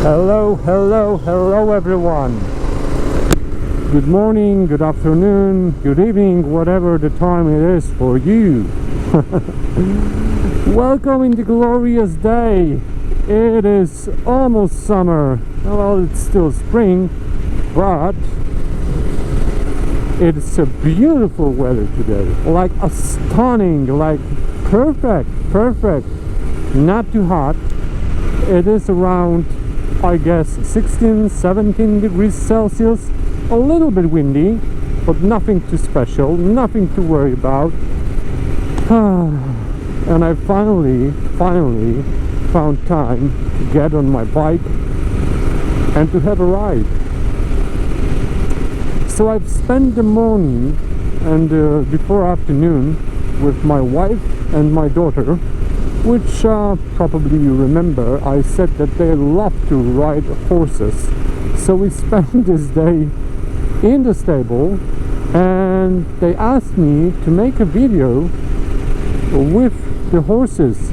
Hello everyone. Good morning, good afternoon, good evening, whatever the time it is for you. Welcome in the glorious day. It is almost summer. Well, it's still spring, but it's a beautiful weather today. Like a stunning, like perfect. Not too hot. It is around, I guess, 16-17 degrees Celsius. A little bit windy, but nothing too special, nothing to worry about. And I finally found time to get on my bike and to have a ride. So I've spent the morning and before afternoon with my wife and my daughter, which probably you remember I said that they love to ride horses. So we spent this day in the stable and they asked me to make a video with the horses,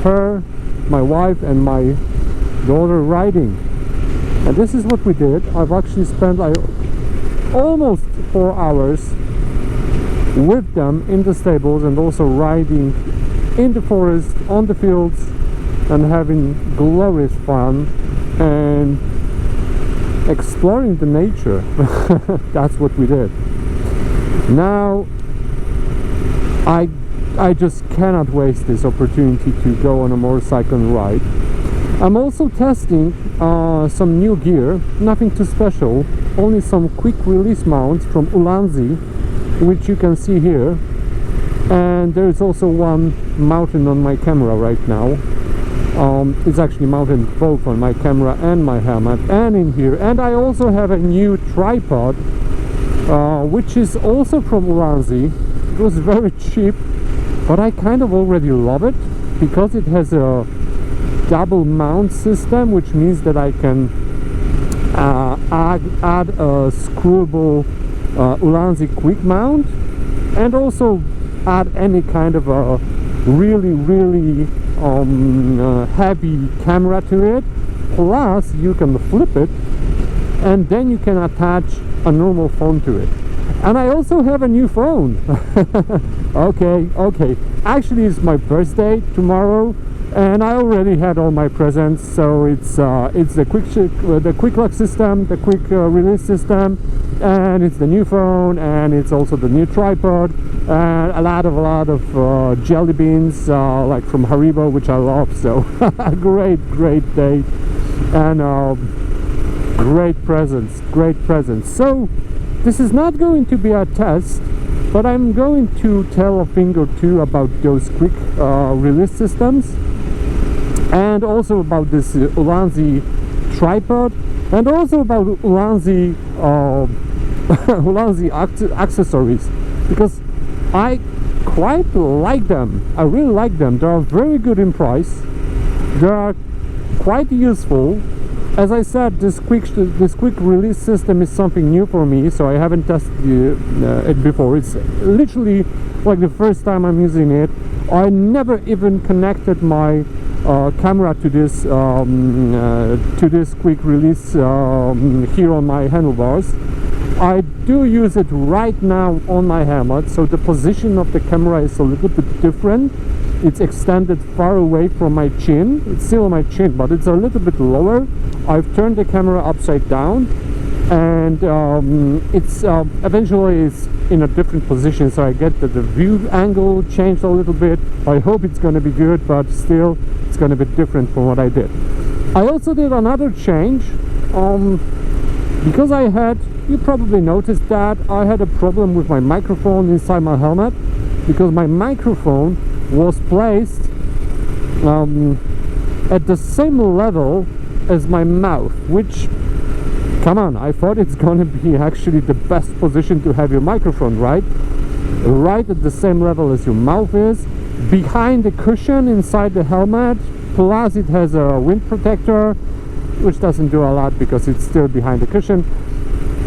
her, my wife and my daughter riding. And this is what we did. I've actually spent almost 4 hours with them in the stables and also riding in the forest, on the fields, and having glorious fun and exploring the nature. That's what we did. Now I just cannot waste this opportunity to go on a motorcycle ride. I'm also testing some new gear, nothing too special, only some quick release mounts from Ulanzi, which you can see here. And there is also one mounted on my camera right now. It's actually mounted both on my camera and my helmet and in here. And I also have a new tripod, which is also from Ulanzi. It was very cheap, but I kind of already love it because it has a double mount system, which means that I can add a screwable Ulanzi quick mount and also add any kind of a really heavy camera to it. Plus you can flip it and then you can attach a normal phone to it. And I also have a new phone. okay, actually it's my birthday tomorrow and I already had all my presents. So it's the quick lock system, the quick release system, and it's the new phone, and it's also the new tripod, and a lot of jelly beans like from Haribo, which I love. So great day and great presents. So this is not going to be a test, but I'm going to tell a thing or two about those quick release systems, and also about this Ulanzi tripod, and also about Ulanzi Ulanzi accessories, because I quite like them. I really like them. They are very good in price. They are quite useful. As I said, this quick release system is something new for me, so I haven't tested it before. It's literally like the first time I'm using it. I never even connected my camera to this quick release here on my handlebars. I do use it right now on my helmet, so the position of the camera is a little bit different. It's extended far away from my chin. It's still on my chin, but it's a little bit lower. I've turned the camera upside down, and it's eventually is in a different position, so I get that the view angle changed a little bit. I hope it's going to be good, but still it's going to be different from what I did. I also did another change because you probably noticed that I had a problem with my microphone inside my helmet, because my microphone was placed at the same level as my mouth, which, come on, I thought it's gonna be actually the best position to have your microphone, right at the same level as your mouth is, behind the cushion inside the helmet. Plus it has a wind protector, which doesn't do a lot because it's still behind the cushion.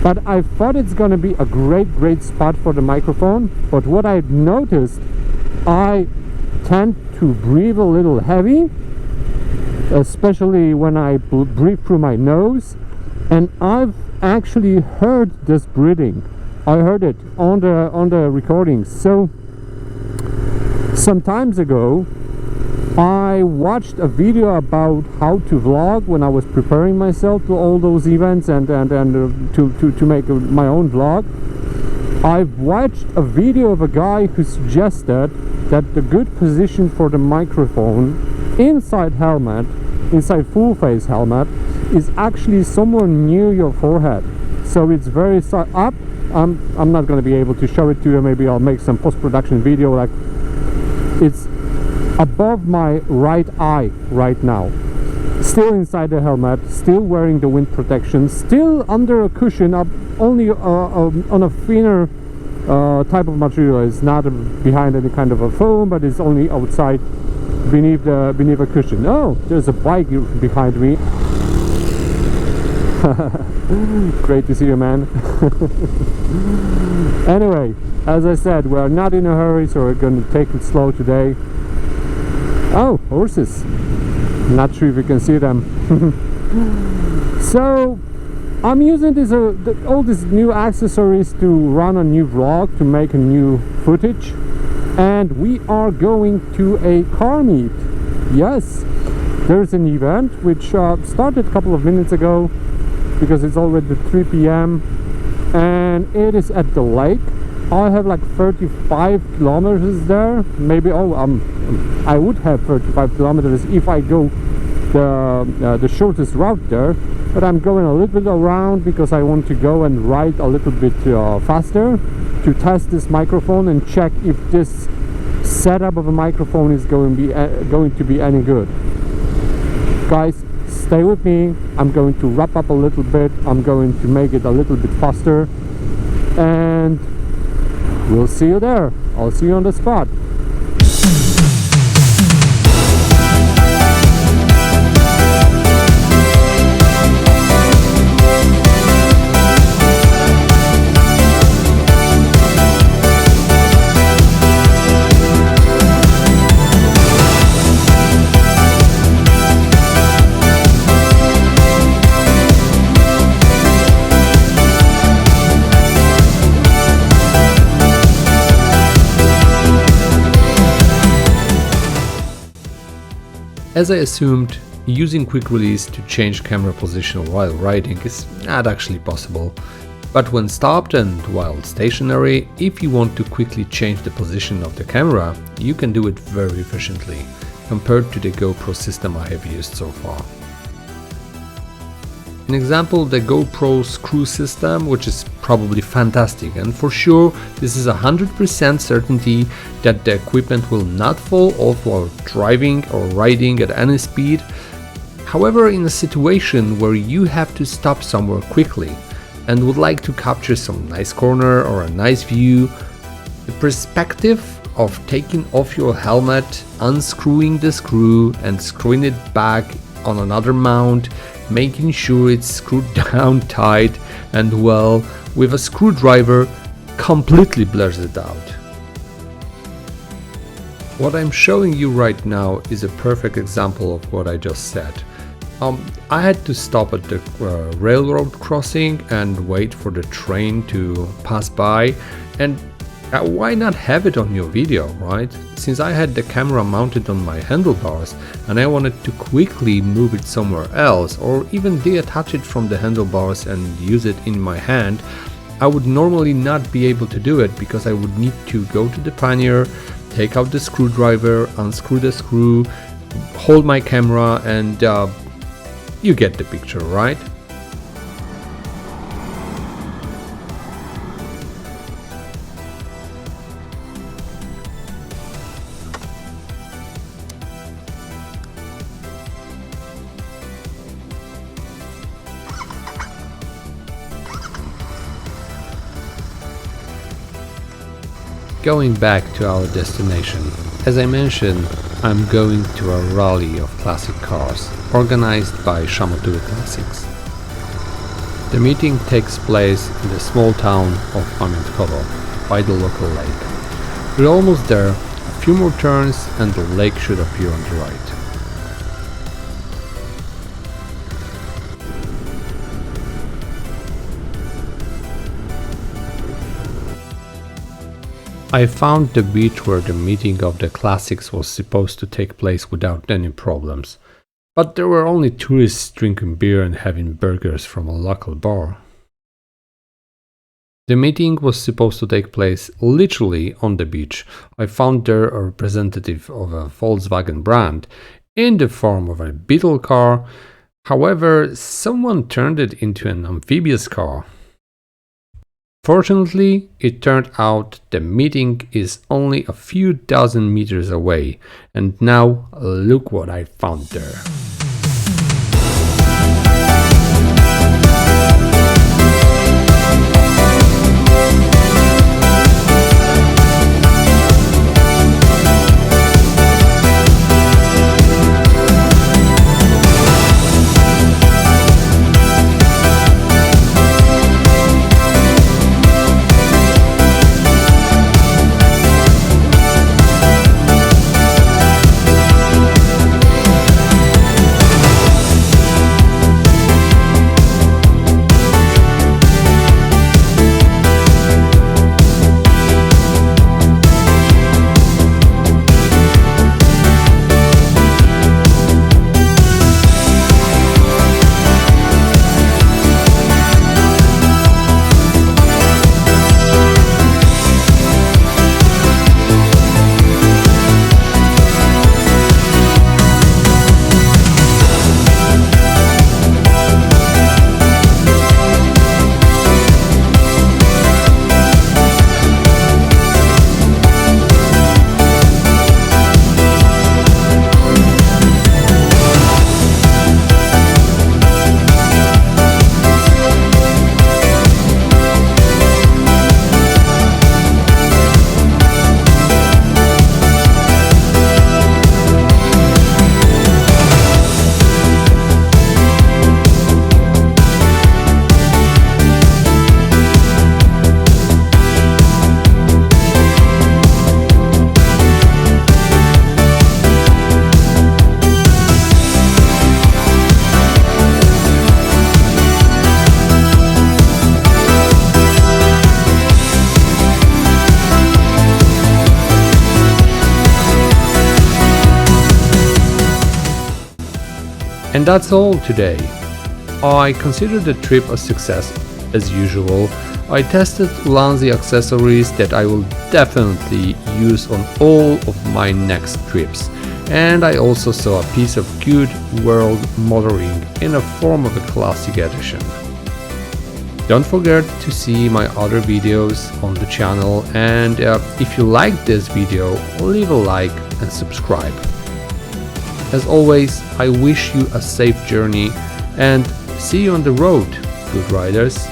But I thought it's gonna be a great spot for the microphone. But what I've noticed, I tend to breathe a little heavy, especially when I breathe through my nose. And I've actually heard this breathing. I heard it on the recordings. So some times ago I watched a video about how to vlog when I was preparing myself to all those events and to make my own vlog. I've watched a video of a guy who suggested that the good position for the microphone inside full face helmet, is actually somewhere near your forehead. So it's very up. I'm not going to be able to show it to you. Maybe I'll make some post-production video. Like, it's above my right eye right now, still inside the helmet, still wearing the wind protection, still under a cushion, only on a thinner type of material. It's not behind any kind of a foam, but it's only outside beneath a cushion. Oh, there's a bike behind me. Great to see you, man. Anyway, as I said, we're not in a hurry, so we're going to take it slow today. Oh, horses. Not sure if you can see them. So I'm using all these new accessories to run a new vlog, to make a new footage, and we are going to a car meet. Yes, there's an event which started a couple of minutes ago, because it's already 3 p.m. and it is at the lake. I have like 35 kilometers there, maybe. I would have 35 kilometers if I go the shortest route there, but I'm going a little bit around because I want to go and ride a little bit faster to test this microphone and check if this setup of a microphone is going to be any good. Guys, stay with me. I'm going to wrap up a little bit. I'm going to make it a little bit faster, and we'll see you there. I'll see you on the spot. As I assumed, using quick release to change camera position while riding is not actually possible, but when stopped and while stationary, if you want to quickly change the position of the camera, you can do it very efficiently, compared to the GoPro system I have used so far. An example, the GoPro screw system, which is probably fantastic, and for sure this is 100% certainty that the equipment will not fall off while driving or riding at any speed. However, in a situation where you have to stop somewhere quickly and would like to capture some nice corner or a nice view, the perspective of taking off your helmet, unscrewing the screw and screwing it back on another mount, making sure it's screwed down tight and well with a screwdriver, completely blurs it out. What I'm showing you right now is a perfect example of what I just said. I had to stop at the railroad crossing and wait for the train to pass by, and why not have it on your video, right? Since I had the camera mounted on my handlebars and I wanted to quickly move it somewhere else, or even detach it from the handlebars and use it in my hand, I would normally not be able to do it because I would need to go to the pannier, take out the screwdriver, unscrew the screw, hold my camera, and you get the picture, right? Going back to our destination, as I mentioned, I'm going to a rally of classic cars, organized by Szamotulskie Klasyki. The meeting takes place in the small town of Pamiątkowo, by the local lake. We're almost there, a few more turns and the lake should appear on the right. I found the beach where the meeting of the classics was supposed to take place without any problems, but there were only tourists drinking beer and having burgers from a local bar. The meeting was supposed to take place literally on the beach. I found there a representative of a Volkswagen brand in the form of a Beetle car. However, someone turned it into an amphibious car. Fortunately, it turned out the meeting is only a few dozen meters away, and now look what I found there. And that's all today. I consider the trip a success as usual. I tested Ulanzi accessories that I will definitely use on all of my next trips, and I also saw a piece of good world motoring in a form of a classic edition. Don't forget to see my other videos on the channel, and if you like this video, leave a like and subscribe. As always, I wish you a safe journey and see you on the road, good riders.